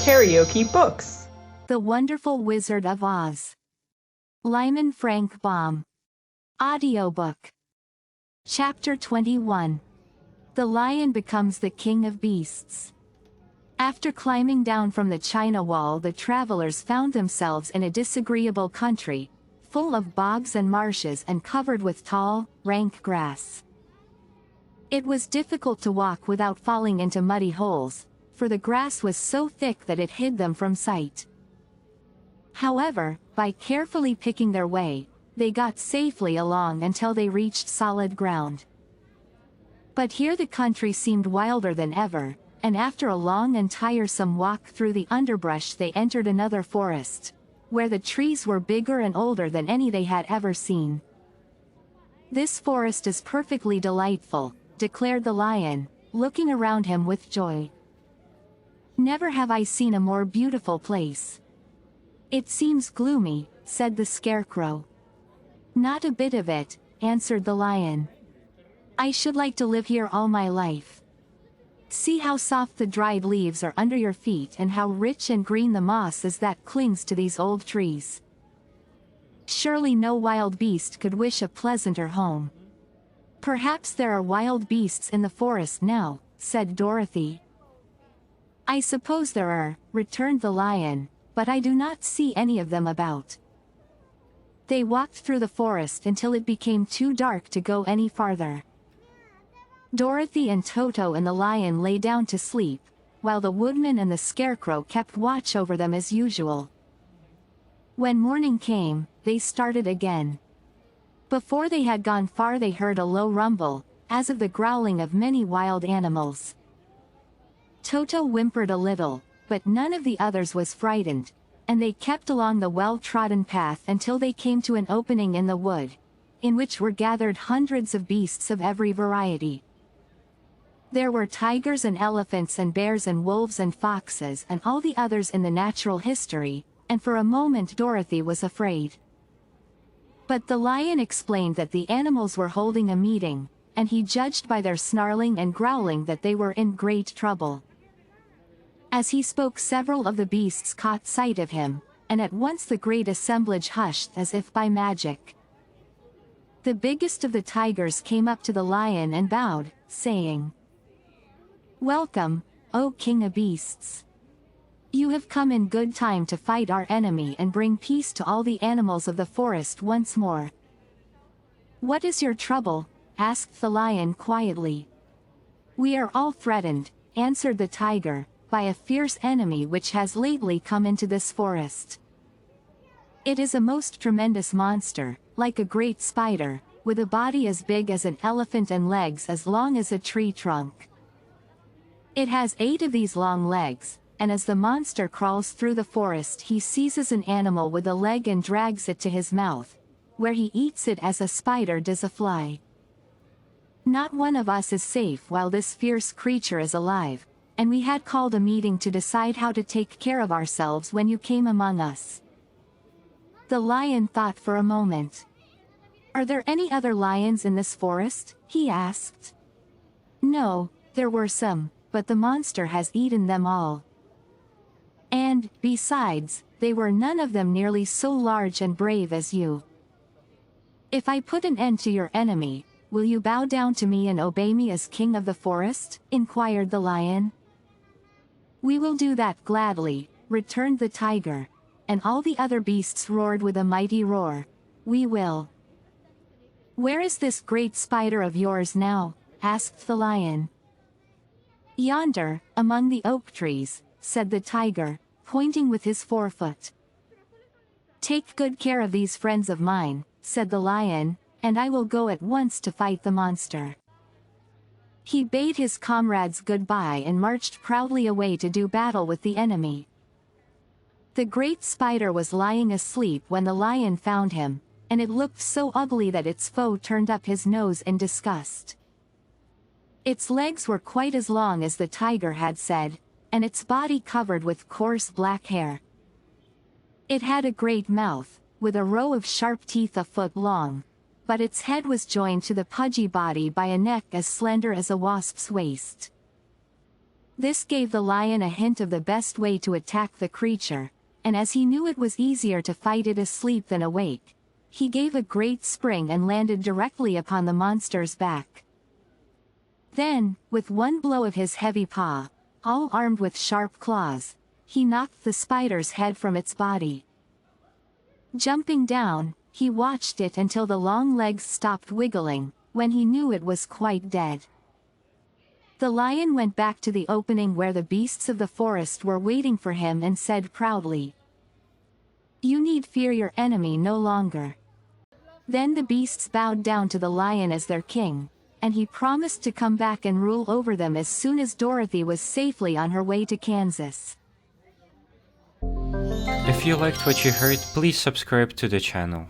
KaraokeBooks. The Wonderful Wizard of Oz. Lyman Frank Baum. Audiobook. Chapter 21. The Lion Becomes the King of Beasts. After climbing down from the China Wall, the travelers found themselves in a disagreeable country, full of bogs and marshes and covered with tall, rank grass. It was difficult to walk without falling into muddy holes, for the grass was so thick that it hid them from sight. However, by carefully picking their way, they got safely along until they reached solid ground. But here the country seemed wilder than ever, and after a long and tiresome walk through the underbrush they entered another forest, where the trees were bigger and older than any they had ever seen. "This forest is perfectly delightful," declared the lion, looking around him with joy. "Never have I seen a more beautiful place." "It seems gloomy," said the scarecrow. "Not a bit of it," answered the lion. "I should like to live here all my life. See how soft the dried leaves are under your feet and how rich and green the moss is that clings to these old trees. Surely no wild beast could wish a pleasanter home." "Perhaps there are wild beasts in the forest now," said Dorothy. "I suppose there are," returned the lion, "but I do not see any of them about." They walked through the forest until it became too dark to go any farther. Dorothy and Toto and the lion lay down to sleep, while the woodman and the scarecrow kept watch over them as usual. When morning came, they started again. Before they had gone far they heard a low rumble, as of the growling of many wild animals. Toto whimpered a little, but none of the others was frightened, and they kept along the well-trodden path until they came to an opening in the wood, in which were gathered hundreds of beasts of every variety. There were tigers and elephants and bears and wolves and foxes and all the others in the natural history, and for a moment Dorothy was afraid. But the lion explained that the animals were holding a meeting, and he judged by their snarling and growling that they were in great trouble. As he spoke several of the beasts caught sight of him, and at once the great assemblage hushed as if by magic. The biggest of the tigers came up to the lion and bowed, saying, "Welcome, O King of Beasts. You have come in good time to fight our enemy and bring peace to all the animals of the forest once more." "What is your trouble?" asked the lion quietly. "We are all threatened," answered the tiger, "by a fierce enemy which has lately come into this forest. It is a most tremendous monster, like a great spider, with a body as big as an elephant and legs as long as a tree trunk. It has 8 of these long legs, and as the monster crawls through the forest he seizes an animal with a leg and drags it to his mouth, where he eats it as a spider does a fly. Not one of us is safe while this fierce creature is alive, and we had called a meeting to decide how to take care of ourselves when you came among us." The lion thought for a moment. "Are there any other lions in this forest?" he asked. "No, there were some, but the monster has eaten them all. And, besides, they were none of them nearly so large and brave as you. If I put an end to your enemy, will you bow down to me and obey me as king of the forest?" inquired the lion. "We will do that gladly," returned the tiger, and all the other beasts roared with a mighty roar, "We will." "Where is this great spider of yours now?" asked the lion. "Yonder, among the oak trees," said the tiger, pointing with his forefoot. "Take good care of these friends of mine," said the lion, "and I will go at once to fight the monster." He bade his comrades goodbye and marched proudly away to do battle with the enemy. The great spider was lying asleep when the lion found him, and it looked so ugly that its foe turned up his nose in disgust. Its legs were quite as long as the tiger had said, and its body covered with coarse black hair. It had a great mouth, with a row of sharp teeth a foot long, but its head was joined to the pudgy body by a neck as slender as a wasp's waist. This gave the lion a hint of the best way to attack the creature, and as he knew it was easier to fight it asleep than awake, he gave a great spring and landed directly upon the monster's back. Then, with one blow of his heavy paw, all armed with sharp claws, he knocked the spider's head from its body. Jumping down, he watched it until the long legs stopped wiggling, when he knew it was quite dead. The lion went back to the opening where the beasts of the forest were waiting for him and said proudly, "You need fear your enemy no longer." Then the beasts bowed down to the lion as their king, and he promised to come back and rule over them as soon as Dorothy was safely on her way to Kansas. If you liked what you heard, please subscribe to the channel.